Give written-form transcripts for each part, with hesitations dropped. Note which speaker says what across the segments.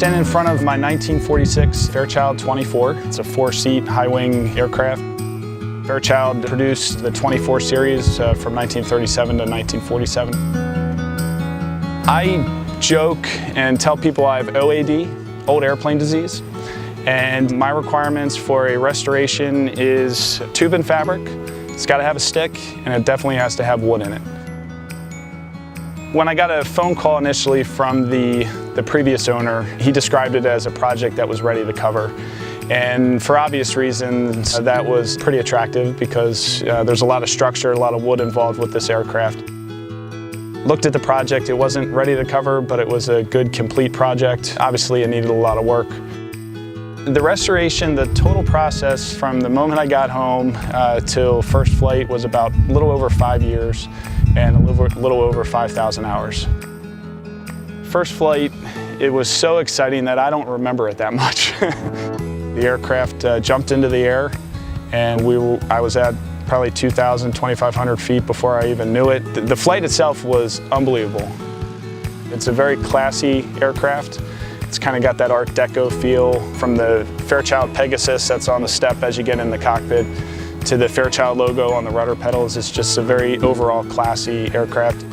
Speaker 1: standing in front of my 1946 Fairchild 24. It's a 4-seat high-wing aircraft. Fairchild produced the 24 series from 1937 to 1947. I joke and tell people I have OAD, old airplane disease, and my requirements for a restoration is tube and fabric. It's got to have a stick, and it definitely has to have wood in it. When I got a phone call initially from the previous owner, he described it as a project that was ready to cover. And for obvious reasons, that was pretty attractive because there's a lot of structure, a lot of wood involved with this aircraft. Looked at the project, it wasn't ready to cover, but it was a good, complete project. Obviously, it needed a lot of work. The restoration, the total process from the moment I got home till first flight was about a little over 5 years and a little over 5,000 hours. First flight, it was so exciting that I don't remember it that much. The aircraft jumped into the air, and I was at probably 2,000, 2,500 feet before I even knew it. The flight itself was unbelievable. It's a very classy aircraft. It's kind of got that Art Deco feel from the Fairchild Pegasus that's on the step as you get in the cockpit to the Fairchild logo on the rudder pedals. It's just a very overall classy aircraft.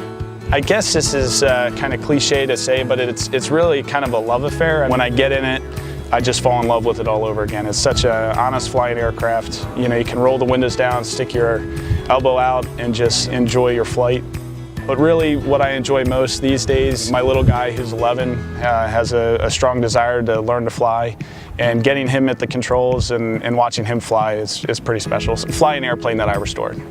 Speaker 1: I guess this is kind of cliche to say, but it's really kind of a love affair. When I get in it, I just fall in love with it all over again. It's such an honest flying aircraft. You know, you can roll the windows down, stick your elbow out, and just enjoy your flight. But really, what I enjoy most these days, my little guy who's 11 has a strong desire to learn to fly, and getting him at the controls and watching him fly is pretty special. So fly an airplane that I restored.